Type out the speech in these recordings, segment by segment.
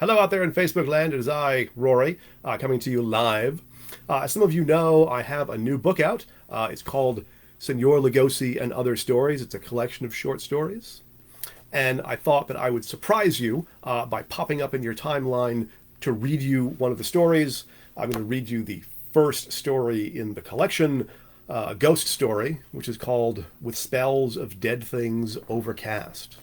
Hello out there in Facebook land. It is I, Rory, coming to you live. As some of you know, I have a new book out. It's called Senor, Lugosi, and Other Stories. It's a collection of short stories. And I thought that I would surprise you by popping up in your timeline to read you one of the stories. I'm going to read you the first story in the collection, a ghost story, which is called With Spells of Dead Things Overcast.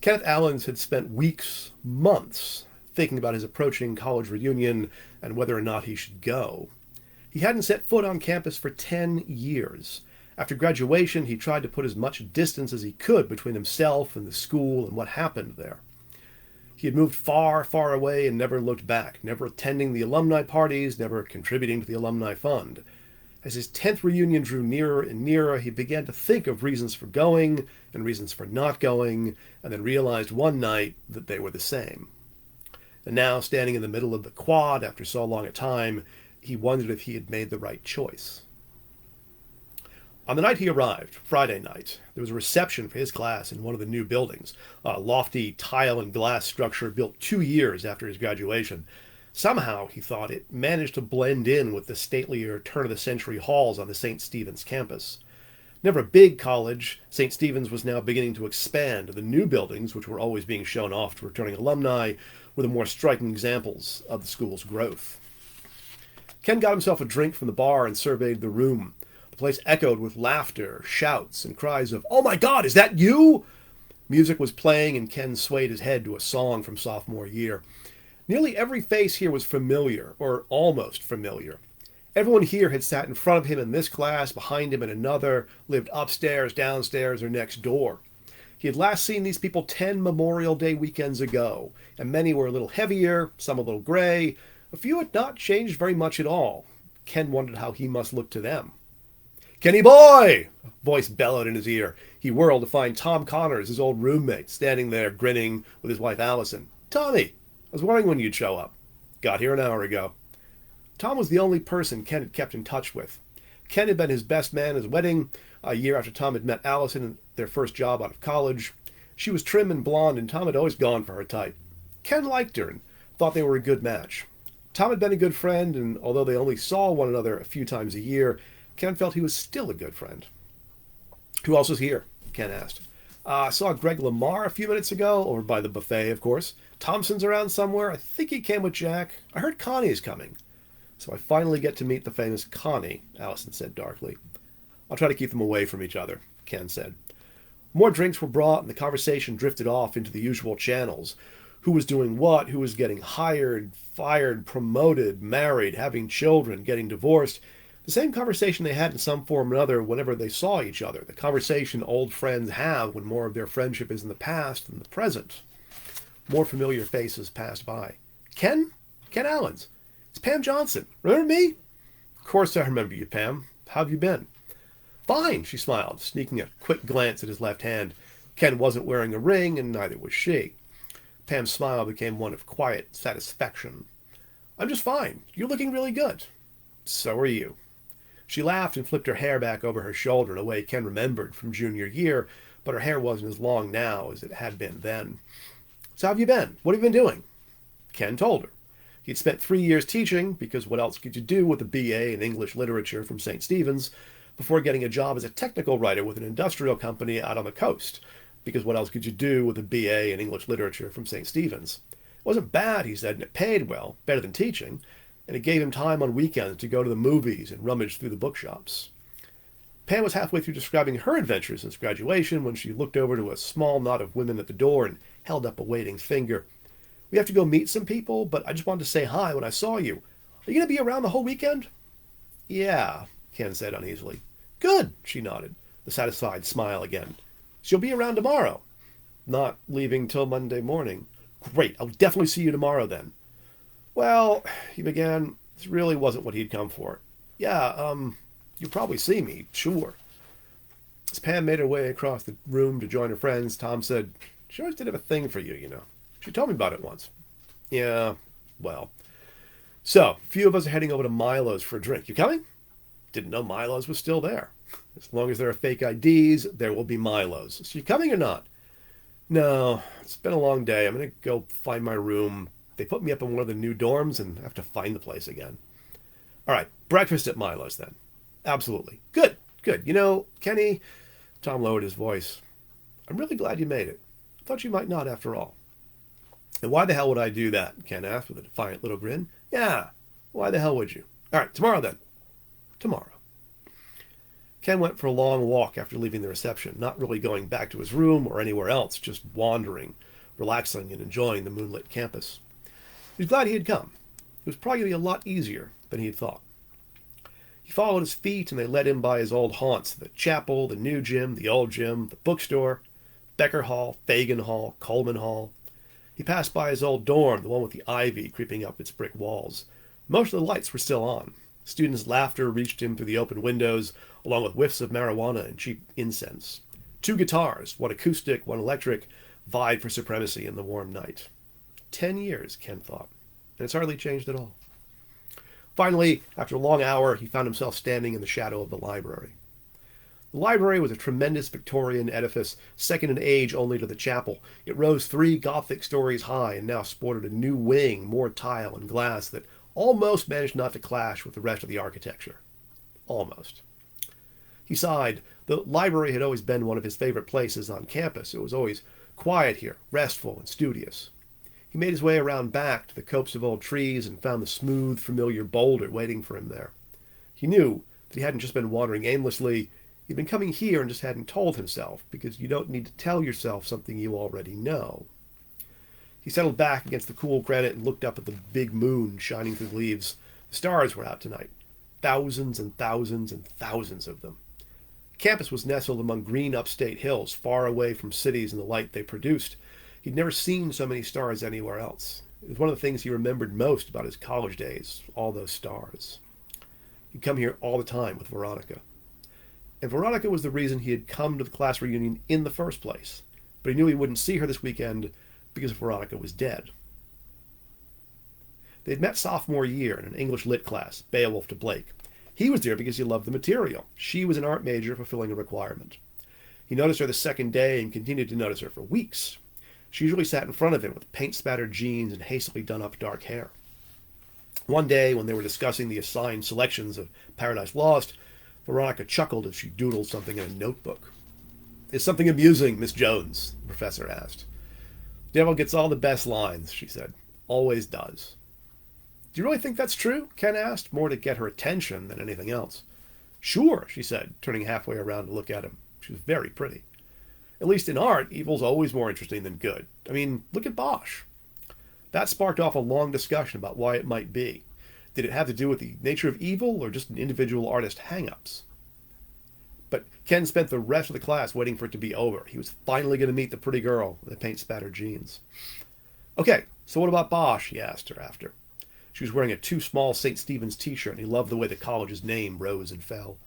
Kenneth Allens had spent weeks, months, thinking about his approaching college reunion and whether or not he should go. He hadn't set foot on campus for 10 years. After graduation, he tried to put as much distance as he could between himself and the school and what happened there. He had moved far, far away and never looked back, never attending the alumni parties, never contributing to the alumni fund. As his 10th reunion drew nearer and nearer, he began to think of reasons for going and reasons for not going, and then realized one night that they were the same. And now, standing in the middle of the quad after so long a time, he wondered if he had made the right choice. On the night he arrived, Friday night, there was a reception for his class in one of the new buildings, a lofty tile and glass structure built 2 years after his graduation. Somehow, he thought, it managed to blend in with the statelier turn-of-the-century halls on the St. Stephen's campus. Never a big college, St. Stephen's was now beginning to expand. The new buildings, which were always being shown off to returning alumni, were the more striking examples of the school's growth. Ken got himself a drink from the bar and surveyed the room. The place echoed with laughter, shouts, and cries of, "Oh my God, is that you?" Music was playing, and Ken swayed his head to a song from sophomore year. Nearly every face here was familiar, or almost familiar. Everyone here had sat in front of him in this class, behind him in another, lived upstairs, downstairs, or next door. He had last seen these people 10 Memorial Day weekends ago, and many were a little heavier, some a little gray. A few had not changed very much at all. Ken wondered how he must look to them. "Kenny boy!" A voice bellowed in his ear. He whirled to find Tom Connors, his old roommate, standing there grinning with his wife Allison. "Tommy! I was wondering when you'd show up." "Got here an hour ago." Tom was the only person Ken had kept in touch with. Ken had been his best man at his wedding, a year after Tom had met Allison in their first job out of college. She was trim and blonde, and Tom had always gone for her type. Ken liked her and thought they were a good match. Tom had been a good friend, and although they only saw one another a few times a year, Ken felt he was still a good friend. "Who else is here?" Ken asked. I saw Greg Lamar a few minutes ago, over by the buffet, of course. Thompson's around somewhere. I think he came with Jack. I heard Connie is coming." "So I finally get to meet the famous Connie," Allison said darkly. "I'll try to keep them away from each other," Ken said. More drinks were brought, and the conversation drifted off into the usual channels. Who was doing what, who was getting hired, fired, promoted, married, having children, getting divorced. The same conversation they had in some form or another whenever they saw each other. The conversation old friends have when more of their friendship is in the past than the present. More familiar faces passed by. "Ken? Ken Allens. It's Pam Johnson. Remember me?" "Of course I remember you, Pam. How have you been?" "Fine," she smiled, sneaking a quick glance at his left hand. Ken wasn't wearing a ring, and neither was she. Pam's smile became one of quiet satisfaction. "I'm just fine. You're looking really good." "So are you." She laughed and flipped her hair back over her shoulder in a way Ken remembered from junior year, but her hair wasn't as long now as it had been then. "So how have you been? What have you been doing?" Ken told her. He'd spent 3 years teaching, because what else could you do with a BA in English literature from St. Stephen's, before getting a job as a technical writer with an industrial company out on the coast, because what else could you do with a BA in English literature from St. Stephen's? It wasn't bad, he said, and it paid well, better than teaching, and it gave him time on weekends to go to the movies and rummage through the bookshops. Pam was halfway through describing her adventures since graduation when she looked over to a small knot of women at the door and held up a waiting finger. "We have to go meet some people, but I just wanted to say hi when I saw you. Are you going to be around the whole weekend?" "Yeah," Ken said uneasily. "Good," she nodded, the satisfied smile again. "So you'll be around tomorrow?" "Not leaving till Monday morning." "Great, I'll definitely see you tomorrow then." "Well," he began. This really wasn't what he'd come for. "Yeah, you'll probably see me, sure." As Pam made her way across the room to join her friends, Tom said, "She always did have a thing for you, you know. She told me about it once." "Yeah, well. So, a few of us are heading over to Milo's for a drink. You coming?" Didn't know Milo's was still there. "As long as there are fake IDs, there will be Milo's. So you coming or not?" No, it's been a long day. I'm going to go find my room. They put me up in one of the new dorms and I have to find the place again. All right, breakfast at Milo's then. Absolutely. Good, good. Kenny, Tom lowered his voice. I'm really glad you made it. I thought you might not after all. And why the hell would I do that? Ken asked with a defiant little grin. Yeah, why the hell would you? All right, tomorrow then. Tomorrow. Ken went for a long walk after leaving the reception, not really going back to his room or anywhere else, just wandering, relaxing, and enjoying the moonlit campus. He was glad he had come. It was probably going to be a lot easier than he had thought. He followed his feet, and they led him by his old haunts, the chapel, the new gym, the old gym, the bookstore, Becker Hall, Fagan Hall, Coleman Hall. He passed by his old dorm, the one with the ivy creeping up its brick walls. Most of the lights were still on. Students' laughter reached him through the open windows, along with whiffs of marijuana and cheap incense. 2 guitars, one acoustic, one electric, vied for supremacy in the warm night. 10 years, Ken thought, and it's hardly changed at all. Finally, after a long hour, he found himself standing in the shadow of the library. The library was a tremendous Victorian edifice, second in age only to the chapel. It rose 3 Gothic stories high and now sported a new wing, more tile and glass, that almost managed not to clash with the rest of the architecture. Almost. He sighed. The library had always been one of his favorite places on campus. It was always quiet here, restful and studious. He made his way around back to the copse of old trees and found the smooth, familiar boulder waiting for him there. He knew that he hadn't just been wandering aimlessly. He'd been coming here and just hadn't told himself, because you don't need to tell yourself something you already know. He settled back against the cool granite and looked up at the big moon shining through the leaves. The stars were out tonight. Thousands and thousands and thousands of them. Campus was nestled among green upstate hills, far away from cities and the light they produced. He'd never seen so many stars anywhere else. It was one of the things he remembered most about his college days, all those stars. He'd come here all the time with Veronica. And Veronica was the reason he had come to the class reunion in the first place. But he knew he wouldn't see her this weekend because Veronica was dead. They'd met sophomore year in an English lit class, Beowulf to Blake. He was there because he loved the material. She was an art major fulfilling a requirement. He noticed her the second day and continued to notice her for weeks. She usually sat in front of him with paint-spattered jeans and hastily done-up dark hair. One day, when they were discussing the assigned selections of Paradise Lost, Veronica chuckled as she doodled something in a notebook. "Is something amusing, Miss Jones?" the professor asked. "Devil gets all the best lines," she said. "Always does." "Do you really think that's true?" Ken asked, more to get her attention than anything else. "Sure," she said, turning halfway around to look at him. She was very pretty. "At least in art, evil's always more interesting than good. I mean, look at Bosch." That sparked off a long discussion about why it might be. Did it have to do with the nature of evil or just an individual artist hang-ups? But Ken spent the rest of the class waiting for it to be over. He was finally going to meet the pretty girl with the paint-spattered jeans. "Okay, so what about Bosch?" he asked her after. She was wearing a too small St. Stephen's t-shirt, and he loved the way the college's name rose and fell.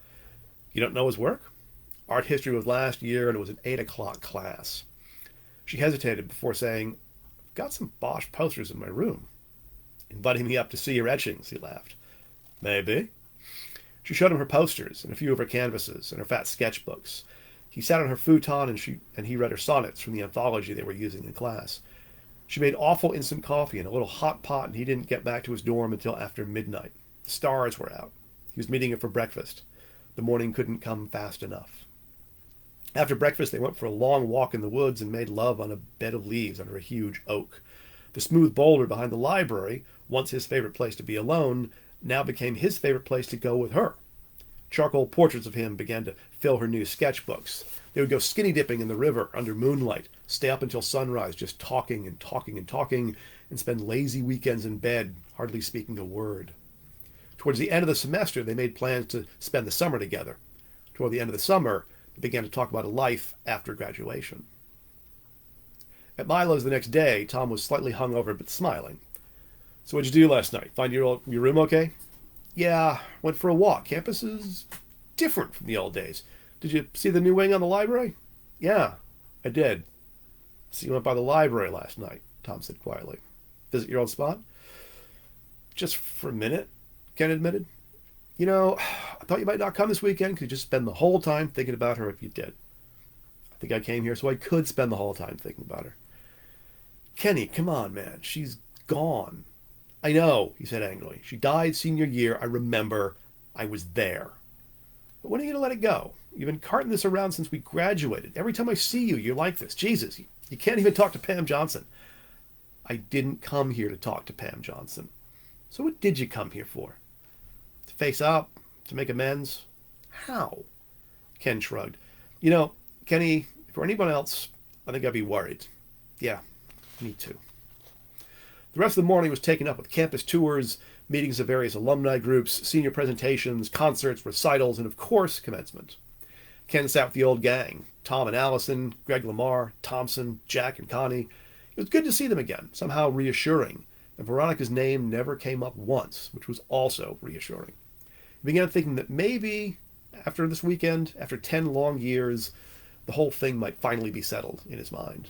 "You don't know his work?" Art history was last year, and it was an 8 o'clock class. She hesitated before saying, "I've got some Bosch posters in my room." "Inviting me up to see your etchings," he laughed. "Maybe." She showed him her posters and a few of her canvases and her fat sketchbooks. He sat on her futon and he read her sonnets from the anthology they were using in class. She made awful instant coffee in a little hot pot, and he didn't get back to his dorm until after midnight. The stars were out. He was meeting her for breakfast. The morning couldn't come fast enough. After breakfast, they went for a long walk in the woods and made love on a bed of leaves under a huge oak. The smooth boulder behind the library, once his favorite place to be alone, now became his favorite place to go with her. Charcoal portraits of him began to fill her new sketchbooks. They would go skinny dipping in the river under moonlight, stay up until sunrise just talking and talking and talking, and spend lazy weekends in bed, hardly speaking a word. Towards the end of the semester, they made plans to spend the summer together. Toward the end of the summer, they began to talk about a life after graduation. At Milo's the next day, Tom was slightly hungover but smiling. "So what'd you do last night? Find your room okay?" "Yeah, went for a walk. Campus is different from the old days. Did you see the new wing on the library?" "Yeah, I did." "So you went by the library last night," Tom said quietly. "Visit your old spot?" "Just for a minute," Ken admitted. "I thought you might not come this weekend. Could you just spend the whole time thinking about her if you did?" "I think I came here so I could spend the whole time thinking about her. Kenny, come on, man. She's gone. I know, he said angrily. She died senior year. I remember. I was there. But when are you going to let it go? You've been carting this around since we graduated. Every time I see you, you're like this. Jesus, you can't even talk to Pam Johnson. I didn't come here to talk to Pam Johnson. So what did you come here for? To face up? To make amends? How? Ken shrugged. You know, Kenny, if for anyone else, I think I'd be worried. Yeah, me too. The rest of the morning was taken up with campus tours, meetings of various alumni groups, senior presentations, concerts, recitals, and of course, commencement. Ken sat with the old gang, Tom and Allison, Greg Lamar, Thompson, Jack and Connie. It was good to see them again, somehow reassuring, and Veronica's name never came up once, which was also reassuring. He began thinking that maybe, after this weekend, after 10 long years, the whole thing might finally be settled in his mind.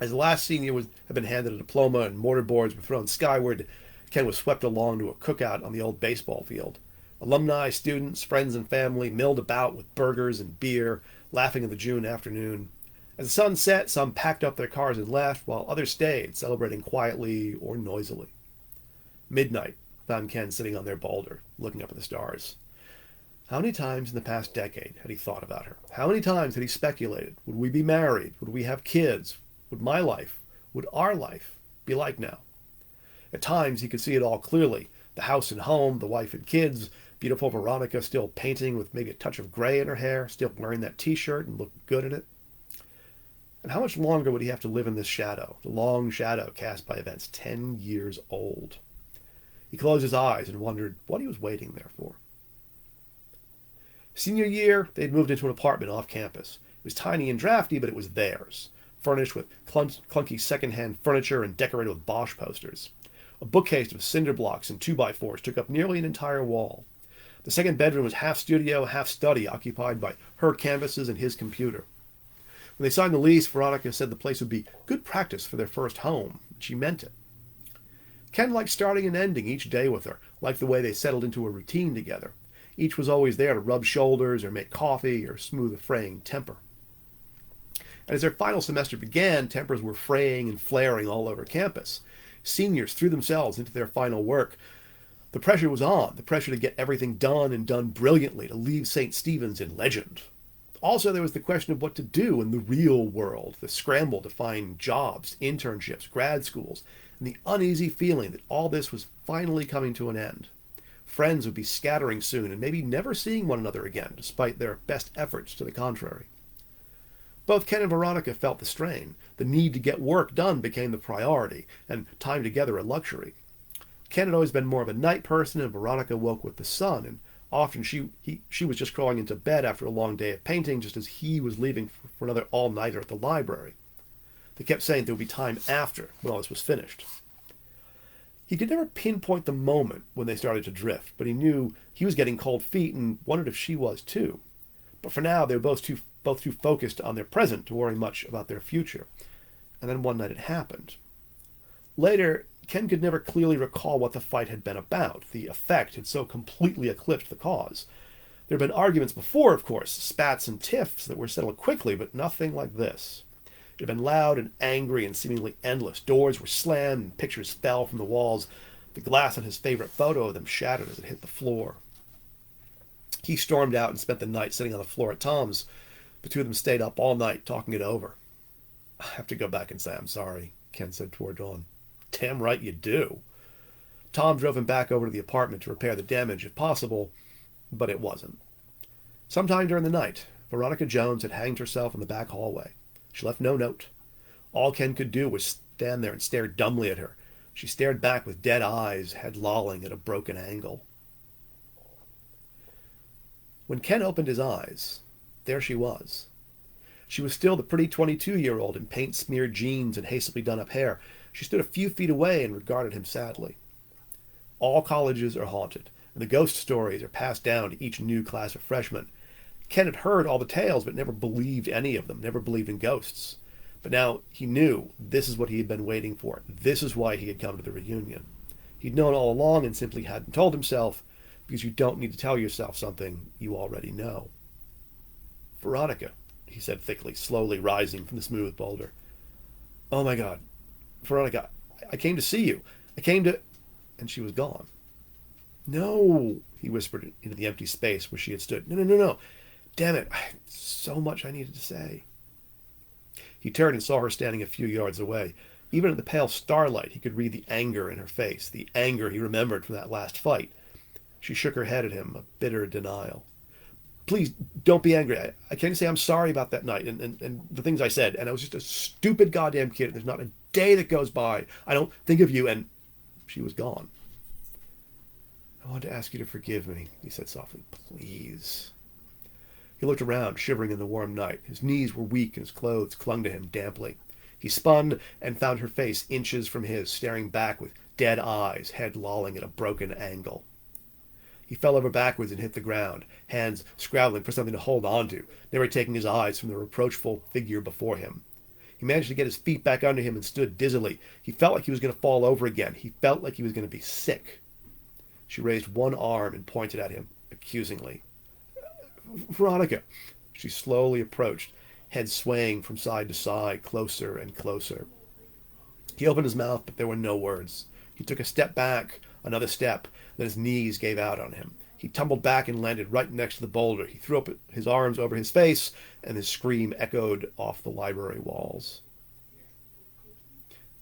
As the last senior had been handed a diploma and mortarboards were thrown skyward, Ken was swept along to a cookout on the old baseball field. Alumni, students, friends, and family milled about with burgers and beer, laughing in the June afternoon. As the sun set, some packed up their cars and left, while others stayed, celebrating quietly or noisily. Midnight found Ken sitting on their boulder, looking up at the stars. How many times in the past decade had he thought about her? How many times had he speculated? Would we be married? Would we have kids? Would my life, would our life be like now? At times he could see it all clearly. The house and home, the wife and kids, beautiful Veronica still painting with maybe a touch of gray in her hair, still wearing that t-shirt and looking good in it. And how much longer would he have to live in this shadow, the long shadow cast by events 10 years old? He closed his eyes and wondered what he was waiting there for. Senior year, they'd moved into an apartment off campus. It was tiny and drafty, but it was theirs, furnished with clunky second-hand furniture and decorated with Bosch posters. A bookcase of cinder blocks and 2x4s took up nearly an entire wall. The second bedroom was half studio, half study, occupied by her canvases and his computer. When they signed the lease, Veronica said the place would be good practice for their first home. She meant it. Ken liked starting and ending each day with her, liked the way they settled into a routine together. Each was always there to rub shoulders or make coffee or smooth a fraying temper. And as their final semester began, tempers were fraying and flaring all over campus. Seniors threw themselves into their final work. The pressure was on, the pressure to get everything done and done brilliantly, to leave St. Stephen's in legend. Also, there was the question of what to do in the real world, the scramble to find jobs, internships, grad schools, and the uneasy feeling that all this was finally coming to an end. Friends would be scattering soon and maybe never seeing one another again, despite their best efforts to the contrary. Both Ken and Veronica felt the strain. The need to get work done became the priority, and time together a luxury. Ken had always been more of a night person, and Veronica woke with the sun, and often she was just crawling into bed after a long day of painting, just as he was leaving for another all-nighter at the library. They kept saying there would be time after, when all this was finished. He could never pinpoint the moment when they started to drift, but he knew he was getting cold feet and wondered if she was too. But for now, they were both too focused on their present to worry much about their future. And then one night it happened. Later, Ken could never clearly recall what the fight had been about. The effect had so completely eclipsed the cause. There had been arguments before, of course, spats and tiffs that were settled quickly, but nothing like this. It had been loud and angry and seemingly endless. Doors were slammed and pictures fell from the walls. The glass on his favorite photo of them shattered as it hit the floor. He stormed out and spent the night sitting on the floor at Tom's. The two of them stayed up all night talking it over. I have to go back and say I'm sorry, Ken said toward dawn. Damn right you do. Tom drove him back over to the apartment to repair the damage if possible, but it wasn't. Sometime during the night, Veronica Jones had hanged herself in the back hallway. She left no note. All Ken could do was stand there and stare dumbly at her. She stared back with dead eyes, head lolling at a broken angle. When Ken opened his eyes, there she was. She was still the pretty 22-year-old in paint-smeared jeans and hastily done-up hair. She stood a few feet away and regarded him sadly. All colleges are haunted, and the ghost stories are passed down to each new class of freshmen. Ken had heard all the tales, but never believed any of them, never believed in ghosts. But now he knew this is what he had been waiting for. This is why he had come to the reunion. He'd known all along and simply hadn't told himself, because you don't need to tell yourself something you already know. Veronica, he said thickly, slowly rising from the smooth boulder. Oh my God, Veronica, I came to see you. I came to. And she was gone. No, he whispered into the empty space where she had stood. No, no, no, no. Damn it. So much I needed to say. He turned and saw her standing a few yards away. Even in the pale starlight, he could read the anger in her face, the anger he remembered from that last fight. She shook her head at him, a bitter denial. Please, don't be angry. I can't say I'm sorry about that night and the things I said. And I was just a stupid goddamn kid. There's not a day that goes by I don't think of you. And she was gone. I want to ask you to forgive me, he said softly. Please. He looked around, shivering in the warm night. His knees were weak and his clothes clung to him damply. He spun and found her face inches from his, staring back with dead eyes, head lolling at a broken angle. He fell over backwards and hit the ground, hands scrabbling for something to hold on to, never taking his eyes from the reproachful figure before him. He managed to get his feet back under him and stood dizzily. He felt like he was going to fall over again. He felt like he was going to be sick. She raised one arm and pointed at him, accusingly. Veronica. She slowly approached, head swaying from side to side, closer and closer. He opened his mouth, but there were no words. He took a step back, another step, then his knees gave out on him. He tumbled back and landed right next to the boulder. He threw up his arms over his face, and his scream echoed off the library walls.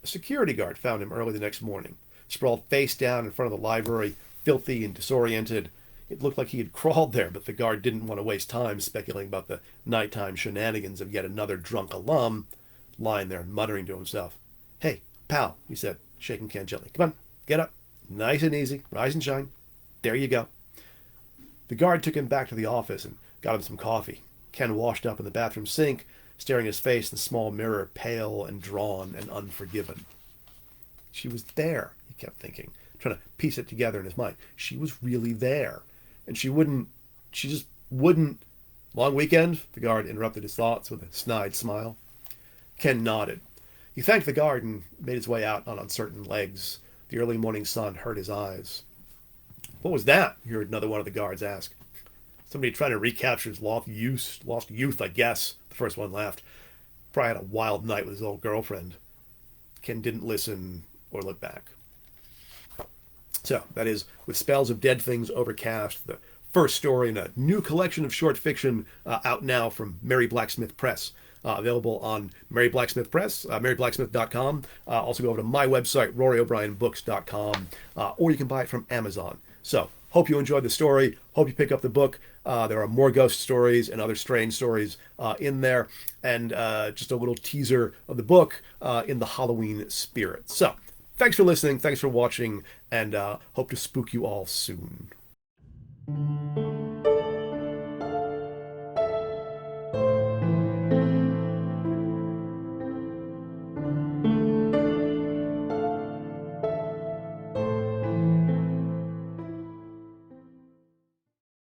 A security guard found him early the next morning, sprawled face down in front of the library, filthy and disoriented. It looked like he had crawled there, but the guard didn't want to waste time speculating about the nighttime shenanigans of yet another drunk alum, lying there and muttering to himself. Hey, pal, he said, shaking Ken gently. Come on, get up. Nice and easy. Rise and shine. There you go. The guard took him back to the office and got him some coffee. Ken washed up in the bathroom sink, staring at his face in the small mirror, pale and drawn and unforgiven. She was there, he kept thinking, trying to piece it together in his mind. She was really there. And she just wouldn't. Long weekend? The guard interrupted his thoughts with a snide smile. Ken nodded. He thanked the guard and made his way out on uncertain legs. The early morning sun hurt his eyes. What was that? He heard another one of the guards ask. Somebody trying to recapture his lost youth, I guess. The first one laughed. Probably had a wild night with his old girlfriend. Ken didn't listen or look back. So, that is With Spells of Dead Things Overcast, the first story in a new collection of short fiction out now from Mary Blacksmith Press. Available on Mary Blacksmith Press, maryblacksmith.com. Also go over to my website, roryobrienbooks.com, or you can buy it from Amazon. So, hope you enjoyed the story. Hope you pick up the book. There are more ghost stories and other strange stories in there, and just a little teaser of the book in the Halloween spirit. So, thanks for listening, thanks for watching, and hope to spook you all soon.